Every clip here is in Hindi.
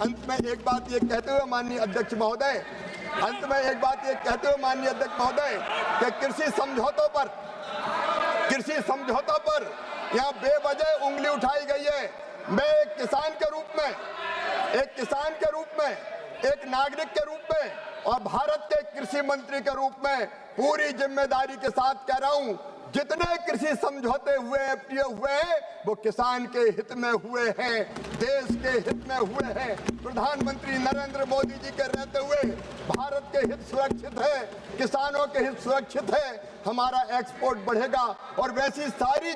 अंत में एक बात ये कहते हुए माननीय अध्यक्ष महोदय, कि कृषि समझौतों पर यहाँ बेवजह उंगली उठाई गई है। मैं एक किसान के रूप में, एक नागरिक के रूप में और भारत के कृषि मंत्री के रूप में पूरी जिम्मेदारी के साथ कह रहा हूं, जितने कृषि समझौते हुए हैं वो किसान के हित में हुए हैं, देश के हित में हुए हैं। प्रधानमंत्री नरेंद्र मोदी जी के रहते हुए भारत के हित सुरक्षित है, किसानों के हित सुरक्षित है, हमारा एक्सपोर्ट बढ़ेगा। और वैसी सारी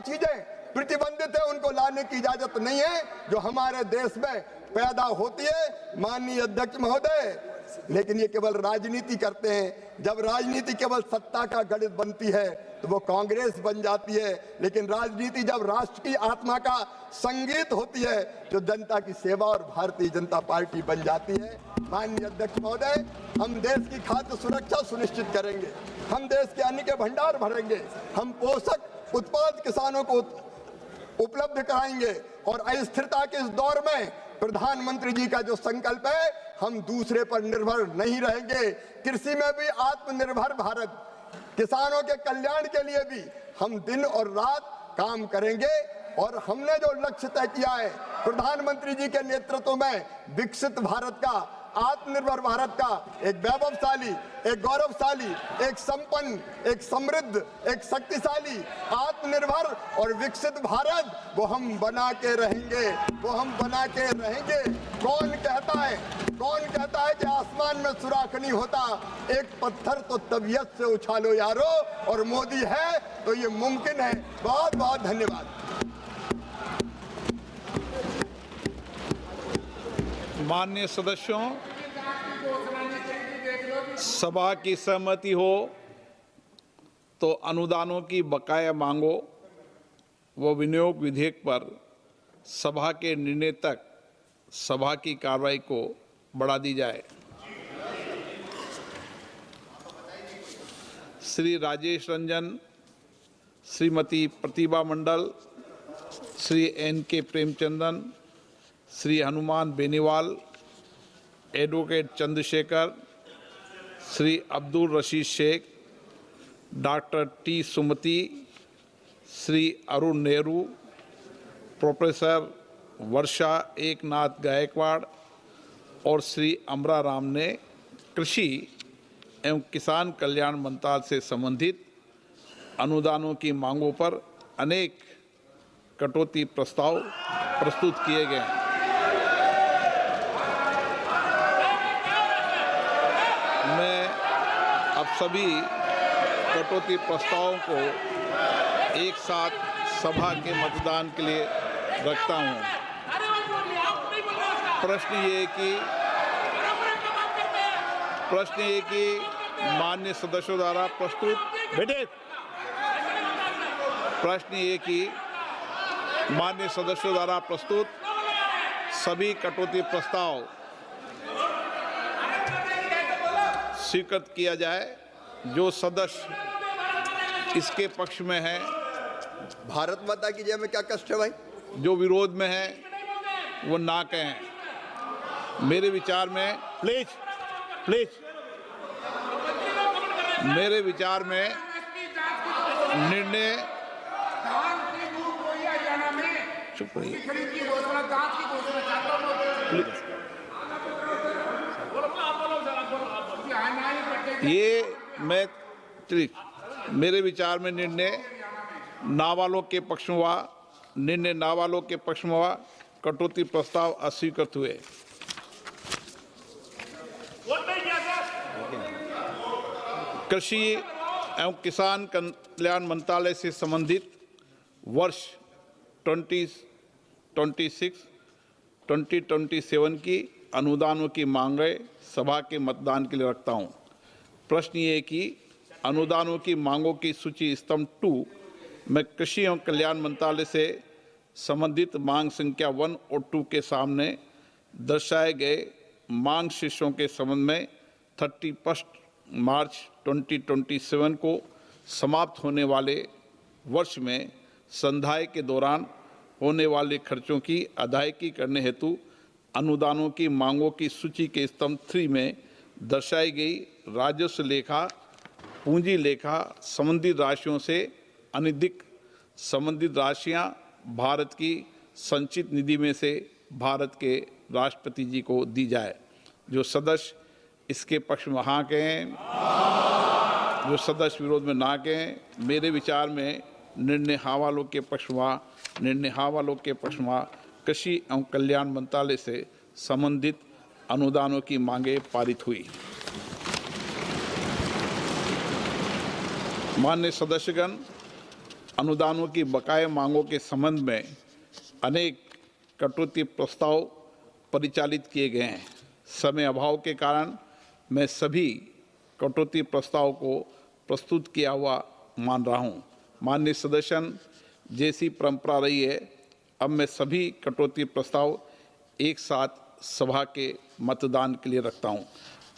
चीजें प्रतिबंधित है, उनको लाने की इजाजत नहीं है जो हमारे देश में पैदा होती है माननीय अध्यक्ष महोदय। लेकिन ये केवल राजनीति करते हैं। जब राजनीति केवल सत्ता का गणित बनती है तो वो कांग्रेस बन जाती है, लेकिन राजनीति जब राष्ट्र की आत्मा का संगीत होती है तो जनता की सेवा और भारतीय जनता पार्टी बन जाती है। माननीय अध्यक्ष महोदय, हम देश की खाद्य सुरक्षा सुनिश्चित करेंगे, हम देश के अन्न के भंडार भरेंगे, हम पोषक उत्पाद किसानों को उपलब्ध कराएंगे और अस्थिरता के इस दौर में प्रधानमंत्री जी का जो संकल्प है, हम दूसरे पर निर्भर नहीं रहेंगे। कृषि में भी आत्मनिर्भर भारत, किसानों के कल्याण के लिए भी हम दिन और रात काम करेंगे। और हमने जो लक्ष्य तय किया है प्रधानमंत्री जी के नेतृत्व में, विकसित भारत का, आत्मनिर्भर भारत का, एक वैभवशाली, एक गौरवशाली, एक संपन्न, एक समृद्ध, एक शक्तिशाली, आत्मनिर्भर और विकसित भारत वो हम बना के रहेंगे। कौन कहता है कि आसमान में सुराख नहीं होता? एक पत्थर तो तबीयत से उछालो यारो, और मोदी है तो ये मुमकिन है। बहुत बहुत धन्यवाद। माननीय सदस्यों, सभा की सहमति हो तो अनुदानों की बकाया मांगों व विनियोग विधेयक पर सभा के निर्णय तक सभा की कार्रवाई को बढ़ा दी जाए। Shri Rajesh Ranjan, Shrimati Pratibha Mandal, Shri N.K. Premchandan, Shri Hanuman Beniwal, advocate Chandrashekhar, Shri Abdul Rashid Shaikh, doctor T. Sumathi, Shri Arun Nehru, professor Varsha Eknath Gaikwad और श्री अमरा राम ने कृषि एवं किसान कल्याण मंत्रालय से संबंधित अनुदानों की मांगों पर अनेक कटौती प्रस्ताव प्रस्तुत किए गए हैं। मैं अब सभी कटौती प्रस्तावों को एक साथ सभा के मतदान के लिए रखता हूं। प्रश्न ये कि माननीय सदस्यों द्वारा प्रस्तुत सभी कटौती प्रस्ताव स्वीकृत किया जाए। जो सदस्य इसके पक्ष में है, भारत माता की जय में क्या कष्ट है भाई? जो विरोध में है वो ना कहें। मेरे विचार में निर्णय चुप रहिए। मेरे विचार में निर्णय नाबालों के पक्ष में हुआ, कटौती प्रस्ताव अस्वीकृत हुए। कृषि एवं किसान कल्याण मंत्रालय से संबंधित वर्ष 2026-2027 की अनुदानों की मांगें सभा के मतदान के लिए रखता हूं। प्रश्न ये कि अनुदानों की मांगों की सूची स्तंभ 2 में कृषि एवं कल्याण मंत्रालय से संबंधित मांग संख्या 1 और 2 के सामने दर्शाए गए मांग शीर्षों के संबंध में 31 मार्च 2027 को समाप्त होने वाले वर्ष में संधाई के दौरान होने वाले खर्चों की अदायगी करने हेतु अनुदानों की मांगों की सूची के स्तंभ 3 में दर्शाई गई राजस्व लेखा, पूंजी लेखा संबंधित राशियों से अनधिक संबंधित राशियां भारत की संचित निधि में से भारत के राष्ट्रपति जी को दी जाए। जो सदस्य इसके पक्ष में हाँ कहें, जो सदस्य विरोध में ना कहें, मेरे विचार में निर्णय हाँ वालों के पक्ष में, निर्णय हाँ वालों के पक्ष में कृषि एवं कल्याण मंत्रालय से संबंधित अनुदानों की मांगे पारित हुई। माननीय सदस्यगण, अनुदानों की बकाया मांगों के संबंध में अनेक कटौती प्रस्ताव परिचालित किए गए हैं। समय अभाव के कारण मैं सभी कटौती प्रस्ताव को प्रस्तुत किया हुआ मान रहा हूं। माननीय सदस्यगण, जैसी परंपरा रही है, अब मैं सभी कटौती प्रस्ताव एक साथ सभा के मतदान के लिए रखता हूं।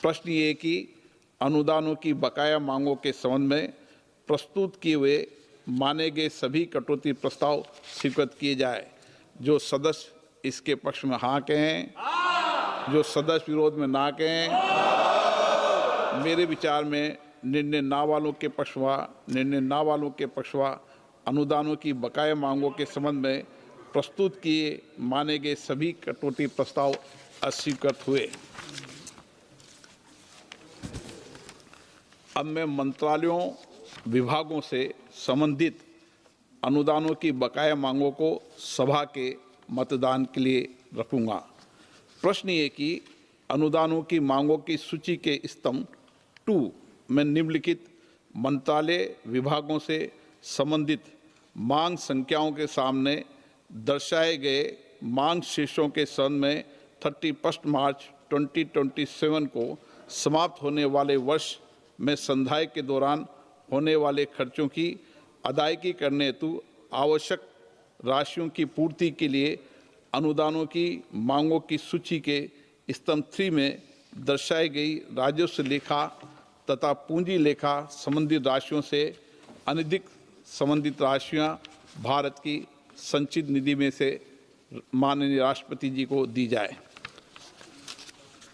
प्रश्न ये कि अनुदानों की बकाया मांगों के संबंध में प्रस्तुत किए हुए माने गए सभी कटौती प्रस्ताव स्वीकृत किए जाए। जो सदस्य इसके पक्ष में हाँ कहें, जो सदस्य विरोध में ना कहें, मेरे विचार में निर्णय ना वालों के पक्ष में, निर्णय ना वालों के पक्ष में अनुदानों की बकाया मांगों के संबंध में प्रस्तुत किए माने गए सभी कटौती प्रस्ताव अस्वीकृत हुए। अब मैं मंत्रालयों, विभागों से संबंधित अनुदानों की बकाया मांगों को सभा के मतदान के लिए रखूंगा। प्रश्न ये कि अनुदानों की मांगों की सूची के स्तंभ 2 में निम्नलिखित मंत्रालय, विभागों से संबंधित मांग संख्याओं के सामने दर्शाए गए मांग शीर्षों के संबंध में 31 मार्च 2027 को समाप्त होने वाले वर्ष में संधाय के दौरान होने वाले खर्चों की अदायगी करने हेतु आवश्यक राशियों की पूर्ति के लिए अनुदानों की मांगों की सूची के स्तंभ 3 में दर्शाई गई राजस्व लेखा तथा पूंजी लेखा संबंधित राशियों से अनधिक संबंधित राशियां भारत की संचित निधि में से माननीय राष्ट्रपति जी को दी जाए।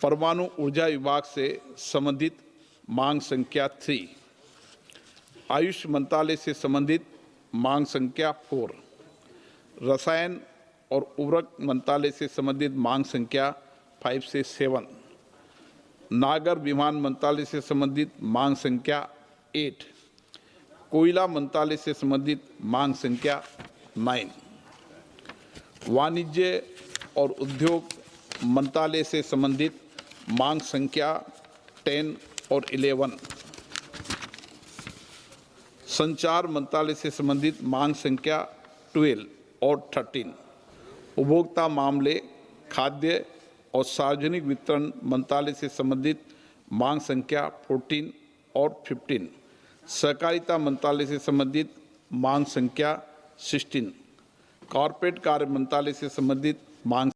परमाणु ऊर्जा विभाग से संबंधित मांग संख्या 3, आयुष मंत्रालय से संबंधित मांग संख्या 4, रसायन और उर्वरक मंत्रालय से संबंधित मांग संख्या 5 से 7, नागर विमान मंत्रालय से संबंधित मांग संख्या 8, कोयला मंत्रालय से संबंधित मांग संख्या 9, वाणिज्य और उद्योग मंत्रालय से संबंधित मांग संख्या 10 और 11, संचार मंत्रालय से संबंधित मांग संख्या 12 और 13, उपभोक्ता मामले, खाद्य और सार्वजनिक वितरण मंत्रालय से संबंधित मांग संख्या 14 और 15, सहकारिता मंत्रालय से संबंधित मांग संख्या 16, कॉर्पोरेट कार्य मंत्रालय से संबंधित मांग